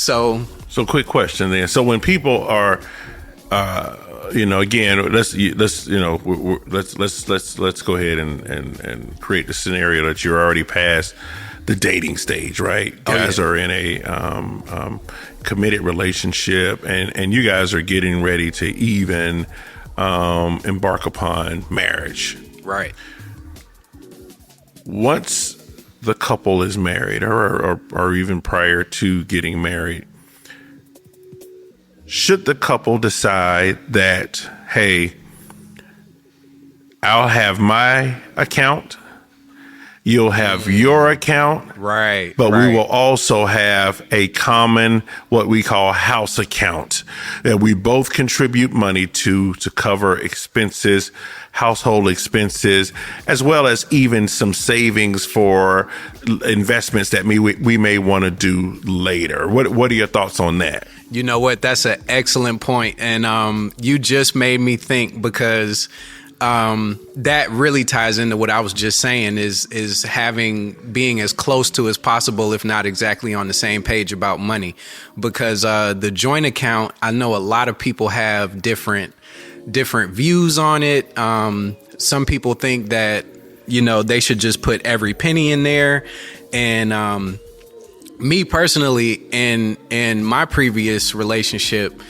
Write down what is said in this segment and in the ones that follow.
So quick question then. So when people are, again, let's go ahead and create the scenario that you're already past the dating stage, right? Guys are in a committed relationship, and you guys are getting ready to even embark upon marriage, right. Once the couple is married, or even prior to getting married, should the couple decide that, hey, I'll have my account, you'll have your account, right? But we will also have a common, what we call house account, that we both contribute money to cover expenses, household expenses, as well as even some savings for investments that we may want to do later. What are your thoughts on that? You know what? That's an excellent point. And you just made me think, because that really ties into what I was just saying, is being as close to as possible, if not exactly on the same page about money. Because the joint account, I know a lot of people have different views on it. Some people think that, they should just put every penny in there. And me personally, in my previous relationship,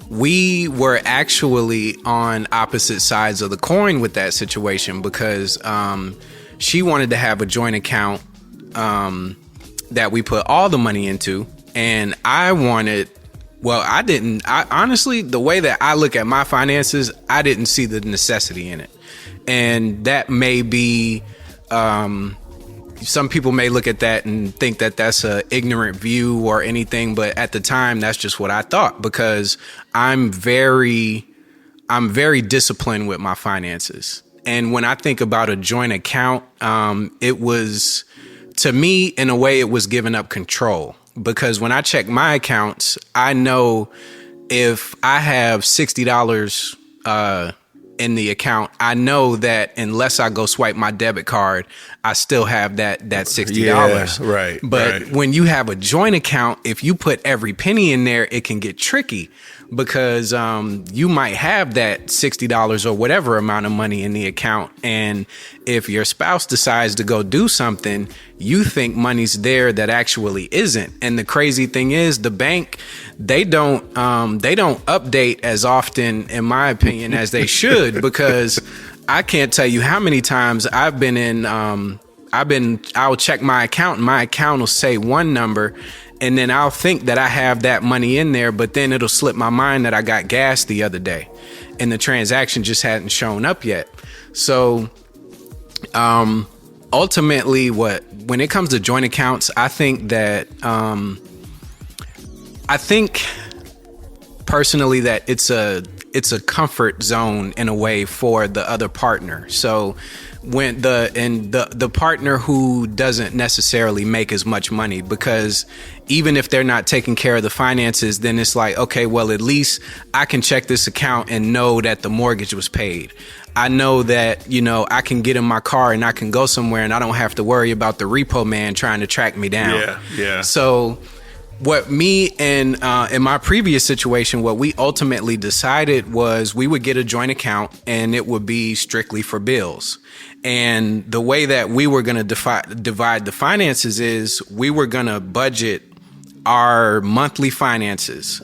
we were actually on opposite sides of the coin with that situation, because she wanted to have a joint account that we put all the money into, and I didn't. Honestly, the way that I look at my finances, I didn't see the necessity in it. And that may be, some people may look at that and think that that's an ignorant view or anything, but at the time, that's just what I thought, because I'm very disciplined with my finances. And when I think about a joint account, it was, to me, in a way, it was giving up control. Because when I check my accounts, I know if I have $60 in the account, I know that unless I go swipe my debit card, I still have that $60. Yeah, right. But when you have a joint account, if you put every penny in there, it can get tricky, because you might have that $60 or whatever amount of money in the account. And if your spouse decides to go do something, you think money's there that actually isn't. And the crazy thing is, the bank, they don't update as often, in my opinion, as they should, because I can't tell you how many times I've been in, I'll check my account, and my account will say one number, and then I'll think that I have that money in there, but then it'll slip my mind that I got gas the other day and the transaction just hadn't shown up yet. So, ultimately, when it comes to joint accounts, I think that, I think personally that it's a comfort zone in a way for the other partner. So when the partner who doesn't necessarily make as much money, because even if they're not taking care of the finances, then it's like, okay, well, at least I can check this account and know that the mortgage was paid. I know that, I can get in my car and I can go somewhere and I don't have to worry about the repo man trying to track me down. Yeah. So what me and in my previous situation, what we ultimately decided was we would get a joint account and it would be strictly for bills. And the way that we were going to divide the finances is we were going to budget our monthly finances,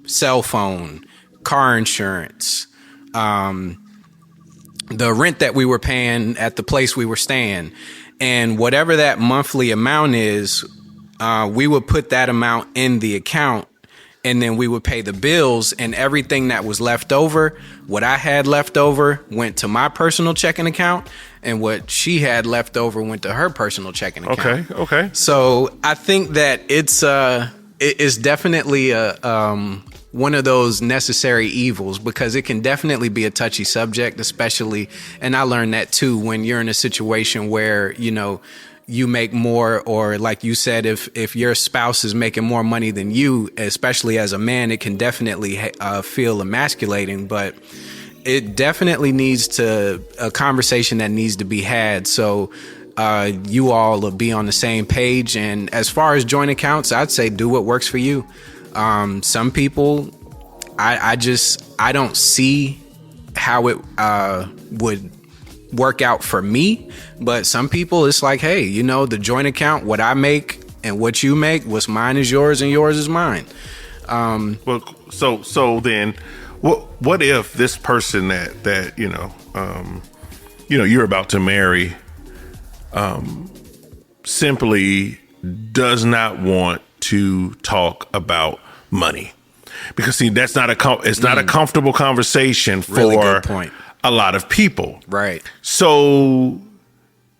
cell phone, car insurance, the rent that we were paying at the place we were staying. And whatever that monthly amount is, we would put that amount in the account, and then we would pay the bills, and everything that was left over, what I had left over went to my personal checking account, and what she had left over went to her personal checking account. Okay. So I think that it's definitely one of those necessary evils, because it can definitely be a touchy subject, especially, and I learned that too, when you're in a situation where, you make more, or like you said, if your spouse is making more money than you, especially as a man, it can definitely feel emasculating, but it definitely needs a conversation that needs to be had. So you all will be on the same page. And as far as joint accounts, I'd say do what works for you. Some people, I don't see how it would work out for me, but some people it's like, hey, the joint account, what I make and what you make, what's mine is yours and yours is mine. Well, so then what if this person that you're about to marry simply does not want to talk about money? Because see, that's not not a comfortable conversation for really good point. A lot of people. Right. So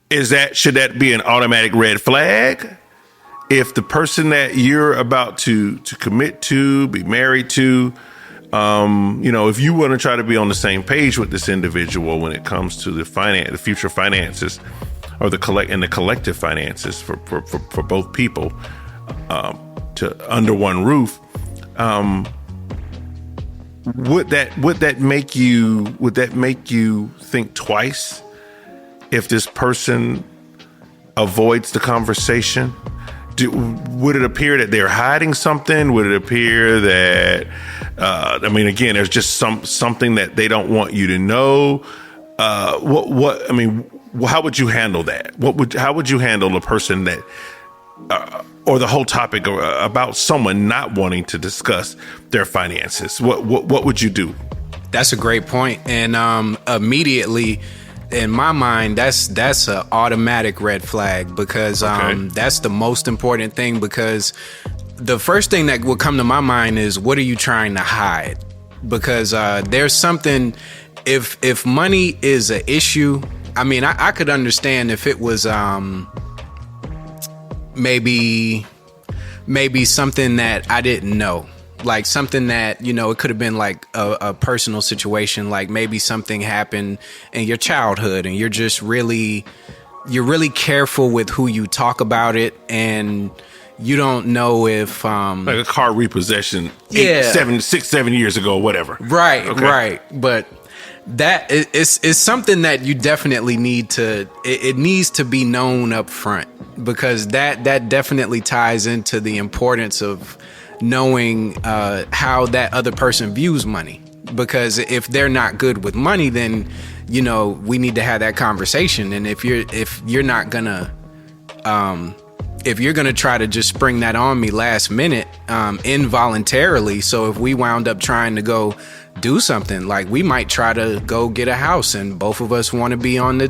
should that be an automatic red flag? If the person that you're about to commit to, be married to, if you want to try to be on the same page with this individual when it comes to the future finances, or the collective finances for both people, to under one roof, would that make you think twice if this person avoids the conversation? Would it appear that they're hiding something? Would it appear that, again, there's just something that they don't want you to know? How would you handle that? How would you handle a person that, or the whole topic about someone not wanting to discuss their finances? What would you do? That's a great point. And immediately, in my mind, that's an automatic red flag, because that's the most important thing, because the first thing that will come to my mind is, what are you trying to hide? Because there's something, if money is an issue, I could understand if it was maybe something that I didn't know. Like something that, it could have been like a personal situation, like maybe something happened in your childhood and you're really careful with who you talk about it, and you don't know if like a car repossession 7 years ago, whatever. Right, okay. Right. But that is something that you definitely need to, it needs to be known up front, because that definitely ties into the importance of knowing how that other person views money. Because if they're not good with money, then we need to have that conversation. And if you're not gonna if you're gonna try to just spring that on me last minute, involuntarily, so if we wound up trying to go do something, like we might try to go get a house and both of us want to be on the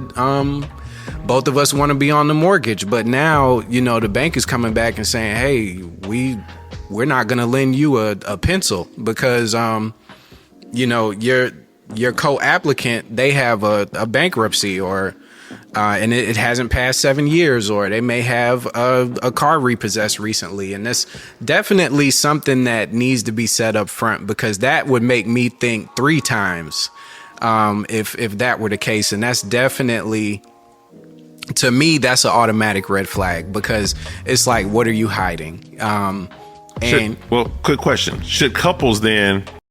mortgage, but now the bank is coming back and saying, hey, we're not going to lend you a pencil because, your co-applicant, they have a bankruptcy, or, and it hasn't passed 7 years, or they may have a car repossessed recently. And that's definitely something that needs to be set up front, because that would make me think 3 times, if that were the case. And that's definitely, to me, that's an automatic red flag, because it's like, what are you hiding? Quick question. Should couples then